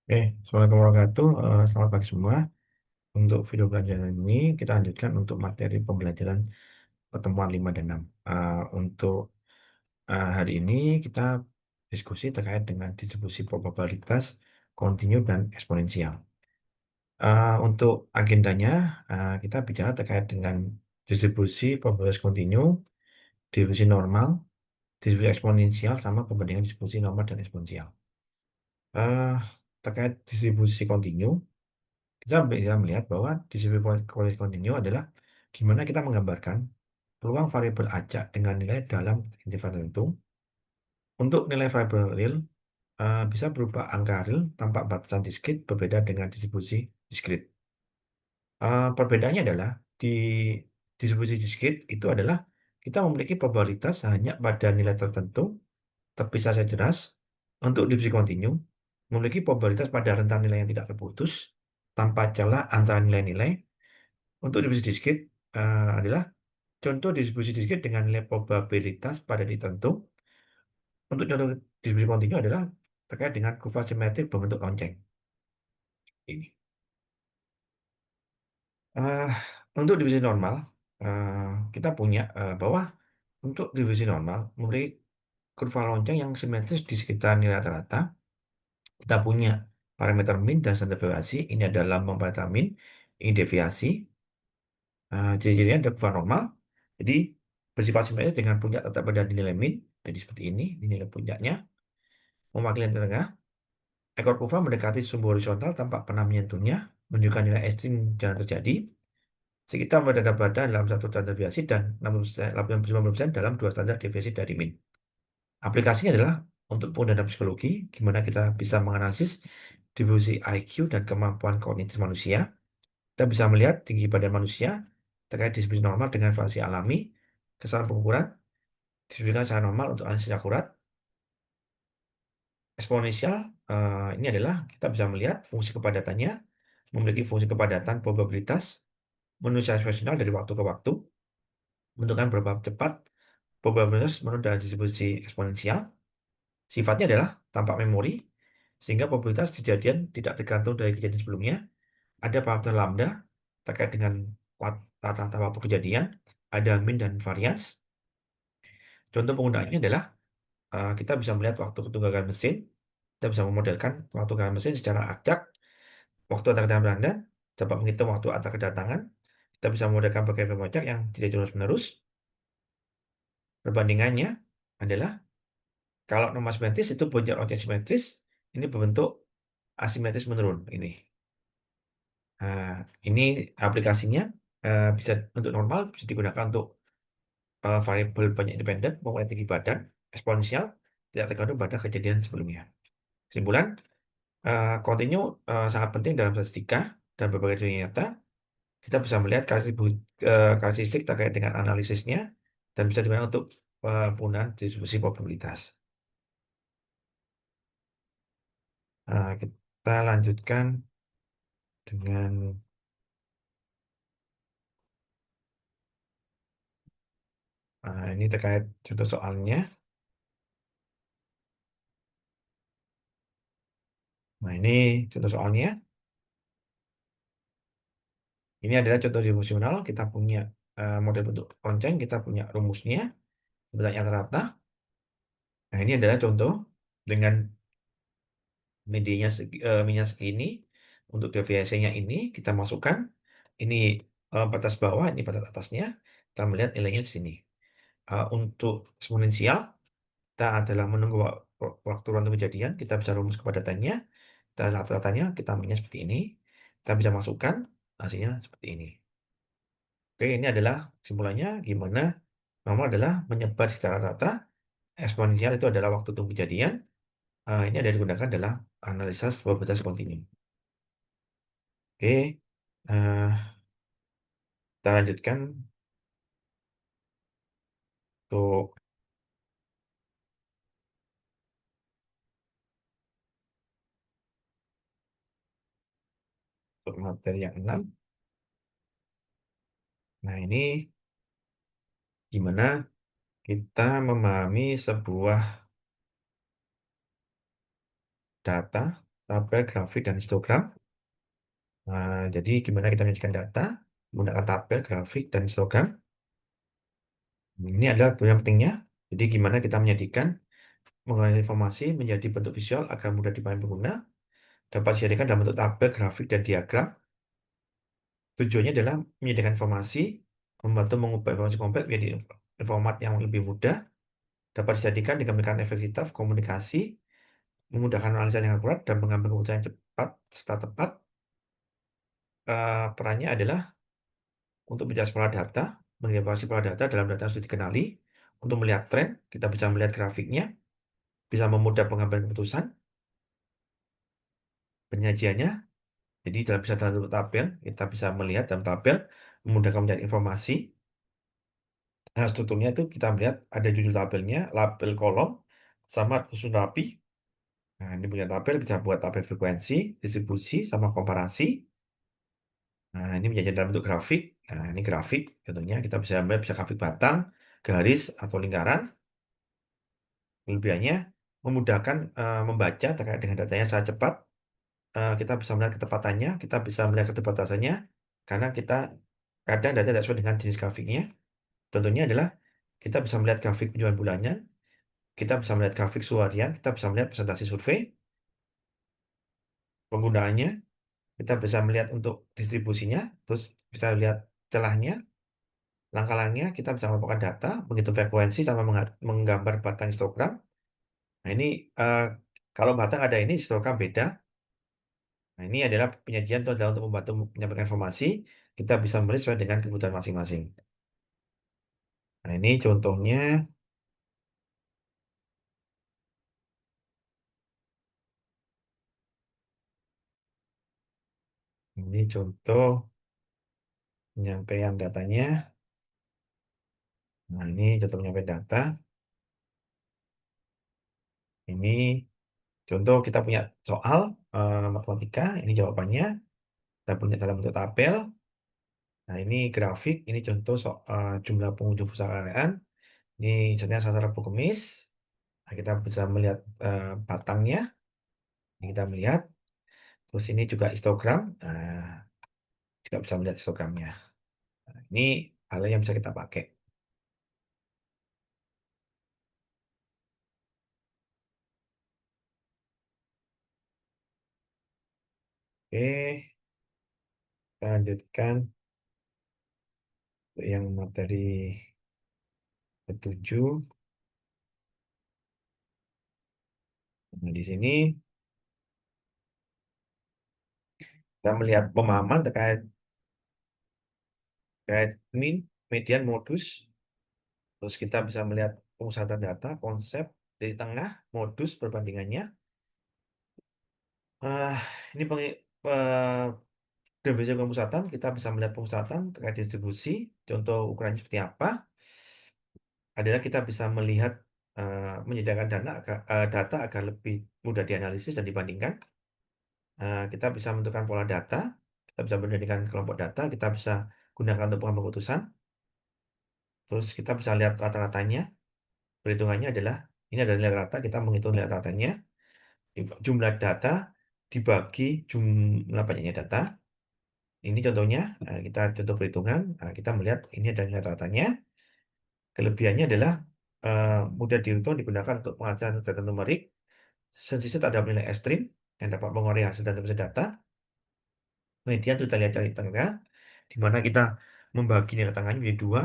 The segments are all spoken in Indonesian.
Assalamualaikum warahmatullahi wabarakatuh. Selamat pagi semua. Untuk video pelajaran ini, kita lanjutkan untuk materi pembelajaran pertemuan 5 dan 6. Untuk hari ini, kita diskusi terkait dengan distribusi probabilitas kontinu dan eksponensial. Untuk agendanya, kita bicara terkait dengan distribusi probabilitas kontinu, distribusi normal, distribusi eksponensial, sama perbandingan distribusi normal dan eksponensial. Eh, Terkait distribusi kontinu, kita bisa melihat bahwa distribusi kontinu adalah gimana kita menggambarkan peluang variabel acak dengan nilai dalam interval tertentu. Untuk nilai variabel real bisa berupa angka real tanpa batasan diskrit berbeda dengan distribusi diskrit. Perbedaannya adalah di distribusi diskrit itu adalah kita memiliki probabilitas hanya pada nilai tertentu terpisah secara jelas. Untuk distribusi kontinu memiliki probabilitas pada rentang nilai yang tidak terputus tanpa celah antara nilai-nilai. Untuk distribusi diskrit adalah contoh distribusi diskrit dengan nilai probabilitas pada titik tertentu. Untuk contoh distribusi kontinu adalah terkait dengan kurva simetrik berbentuk lonceng ini. Eh, untuk distribusi normal, eh, kita punya bahwa untuk distribusi normal memiliki kurva lonceng yang simetris di sekitar nilai rata-rata. Kita punya parameter min dan standar deviasi. Ini adalah lambang parameter min, ini deviasi. Ciri-cirinya ada kurva normal. Jadi bersifat simetris dengan puncak tetap pada nilai min. Jadi seperti ini nilai puncaknya. Mewakili yang tengah, ekor kurva mendekati sumbu horizontal tanpa pernah menyentuhnya, menunjukkan nilai ekstrim jangan terjadi. Sekitar berada dalam satu standar deviasi dan 60%, 90% dalam dua standar deviasi dari min. Aplikasinya adalah untuk penggunaan psikologi, gimana kita bisa menganalisis distribusi IQ dan kemampuan kognitif manusia. Kita bisa melihat tinggi badan manusia terkait distribusi normal dengan variasi alami, kesalahan pengukuran, distribusikan secara normal untuk analisis akurat. Eksponensial ini adalah kita bisa melihat fungsi kepadatannya, memiliki fungsi kepadatan probabilitas, menurut secara situasional dari waktu ke waktu, menentukan berapa cepat probabilitas menurut dari distribusi eksponensial. Sifatnya adalah tanpa memori, sehingga probabilitas kejadian tidak tergantung dari kejadian sebelumnya. Ada parameter lambda terkait dengan rata-rata waktu kejadian, ada min dan varians. Contoh penggunaannya adalah kita bisa melihat waktu ketunggakan mesin, kita bisa memodelkan waktu ketunggakan mesin secara acak, waktu antar kedatangan Belanda, dapat menghitung waktu antar kedatangan, kita bisa memodelkan behavior acak yang tidak terus-menerus. Perbandingannya adalah kalau normal simetris itu puncak objek simetris, ini berbentuk asimetris menurun ini. Nah, ini aplikasinya bisa untuk normal bisa digunakan untuk variabel banyak independen maupun tinggi badan eksponensial tidak tergantung pada kejadian sebelumnya. Kesimpulan, kontinu sangat penting dalam statistika dan berbagai dunia nyata. Kita bisa melihat karakteristik terkait dengan analisisnya dan bisa digunakan untuk penggunaan distribusi probabilitas. Kita lanjutkan dengan ini terkait contoh soalnya. Nah, ini contoh soalnya. Ini adalah contoh dimensional. Kita punya model bentuk lonceng, kita punya rumusnya, bentuknya rata. Nah, ini adalah contoh dengan minnya segini. Untuk deviasinya ini kita masukkan. Ini batas bawah, ini batas atasnya. Kita melihat nilainya di sini. Untuk eksponensial, kita adalah menunggu waktu rentang kejadian. Kita bisa rumus kepadatannya. Dan rata-ratanya kita ambilnya seperti ini. Kita bisa masukkan hasilnya seperti ini. Oke, ini adalah kesimpulannya gimana normal adalah menyebar secara rata, eksponensial itu adalah waktu tunggu kejadian. Ini ada digunakan dalam analisa probabilitas kontinu. Oke, eh, kita lanjutkan untuk, materi yang 6. Nah, ini gimana kita memahami sebuah data. tabel, grafik, dan histogram. Jadi gimana kita menyajikan data menggunakan tabel, grafik, dan histogram. Ini adalah tujuan pentingnya. Jadi gimana kita menyajikan mengolah informasi menjadi bentuk visual agar mudah dipahami pengguna, dapat dijadikan dalam bentuk tabel, grafik, dan diagram. Tujuannya adalah menyediakan informasi, membantu mengubah informasi kompleks menjadi format yang lebih mudah, dapat dijadikan dengan meningkatkan efektivitas komunikasi, memudahkan analisa yang akurat, dan mengambil keputusan yang cepat serta tepat. Perannya adalah untuk menjelaskan pola data, mengevaluasi pola data dalam data yang sudah dikenali, untuk melihat tren, kita bisa melihat grafiknya, bisa memudah pengambilan keputusan, penyajiannya. Jadi dalam bentuk tabel, kita bisa melihat dalam tabel, memudahkan mencari informasi. Nah, strukturnya itu kita melihat ada judul tabelnya, label kolom, sama susun rapi. Nah, ini punya tabel, bisa buat tabel frekuensi, distribusi, sama komparasi. Nah, ini menjadi dalam bentuk grafik. Nah, ini grafik. Contohnya kita bisa melihat bisa grafik batang, garis, atau lingkaran. Kelebihannya memudahkan membaca terkait dengan datanya secara cepat. Kita bisa melihat ketepatannya, kita bisa melihat keterbatasannya, karena kita kadang data tidak sesuai dengan jenis grafiknya. Contohnya adalah kita bisa melihat grafik penjualan bulanan, kita bisa melihat grafik harian, kita bisa melihat presentasi survei, penggunaannya, kita bisa melihat untuk distribusinya, terus bisa lihat celahnya, langkah-langkahnya, kita bisa melakukan data, menghitung frekuensi, sama menggambar batang histogram. Nah, ini eh, kalau batang ada ini, histogram beda. Nah, ini adalah penyajian itu adalah untuk membantu menyampaikan informasi, kita bisa memilih sesuai dengan kebutuhan masing-masing. Nah, ini contohnya, ini contoh penyampaian datanya. Nah, ini contoh penyampaian data. Ini contoh kita punya soal matematika, ini jawabannya. Kita punya dalam bentuk tabel. Nah, ini grafik, ini contoh jumlah pengunjung perpustakaan. Ini misalnya Selasa, Rabu, Kamis. Nah, kita bisa melihat batangnya. Ini kita melihat. Terus ini juga histogram. Nah, juga bisa melihat histogramnya. Nah, ini hal yang bisa kita pakai. Oke, kita lanjutkan untuk yang materi ketujuh. Nah, di sini kita melihat pemahaman terkait min, median, modus. Terus kita bisa melihat pemusatan data, konsep di tengah, modus perbandingannya. Ah, ini definisi pemusatan, kita bisa melihat pemusatan terkait distribusi. Contoh ukurannya seperti apa? Adalah kita bisa melihat menyediakan data agar lebih mudah dianalisis dan dibandingkan. Kita bisa menentukan pola data, kita bisa membandingkan kelompok data, kita bisa gunakan untuk pengambil keputusan. Terus kita bisa lihat rata-ratanya. Perhitungannya adalah ini adalah nilai rata, kita menghitung nilai ratanya. Jumlah data dibagi jumlah banyaknya data. Ini contohnya, kita contoh perhitungan, kita melihat ini ada nilai ratanya. Kelebihannya adalah mudah dihitung, digunakan untuk pengajaran data numerik. Sensitif ada nilai ekstrim yang dapat mengurangi hasil dan bisa data. Median itu kita lihat dari tengah, di mana kita membagi nilai tengahnya menjadi dua.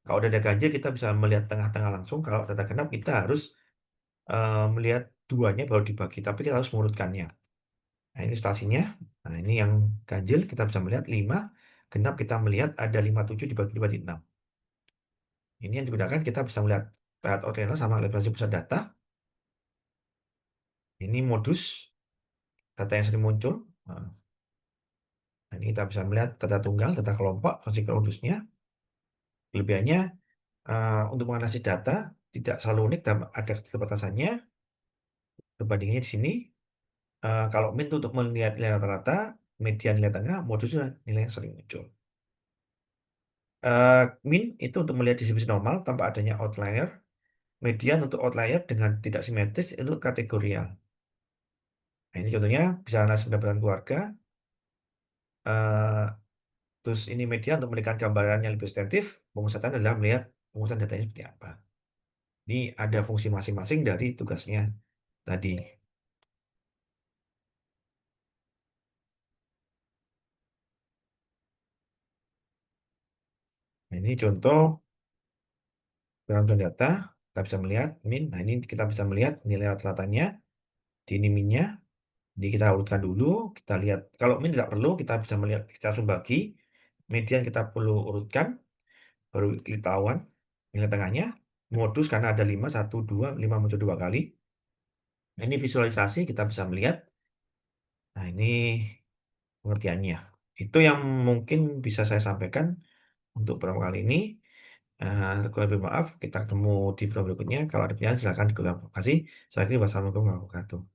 Kalau udah ada ganjil, kita bisa melihat tengah-tengah langsung. Kalau data genap, kita harus melihat duanya baru dibagi, tapi kita harus mengurutkannya. Nah, ini ilustrasinya. Nah, ini yang ganjil kita bisa melihat 5, genap kita melihat ada 57 dibagi 6. Ini yang digunakan kita bisa melihat path order sama referensi pusat data. Ini modus data yang sering muncul. Nah, ini kita bisa melihat data tunggal, data kelompok, fungsi modusnya. Kelebihannya untuk menganalisis data tidak selalu unik dan ada keterbatasannya. Perbandingannya di sini. Kalau min itu untuk melihat nilai rata-rata, median nilai tengah, modusnya nilai yang sering muncul. Eh, Min itu untuk melihat distribusi normal tanpa adanya outlier. Median untuk outlier dengan tidak simetris itu kategorial. Nah, ini contohnya bisa analisis pendapatan keluarga. eh, Terus ini media untuk memberikan gambaran yang lebih substantif. Pemusatan adalah melihat pemusatan datanya seperti apa. Ini ada fungsi masing-masing dari tugasnya tadi. Nah, ini contoh pengambilan data. Kita bisa melihat min. Nah, ini kita bisa melihat nilai rata-ratanya. Di ini minnya. Jadi kita urutkan dulu. Kita lihat. Kalau min tidak perlu, kita bisa melihat. Kita langsung bagi. Median kita perlu urutkan. Baru klik tahuan. Nilai tengahnya. Modus karena ada 5 1 2 5 muncul 2 kali. Nah, ini visualisasi kita bisa melihat. Nah, ini pengertiannya. Itu yang mungkin bisa saya sampaikan untuk beberapa kali ini. Kurang lebih maaf, kita ketemu di video berikutnya. Kalau ada pertanyaan, silakan. Terima kasih. Saya kira wassalamualaikum warahmatullahi wabarakatuh.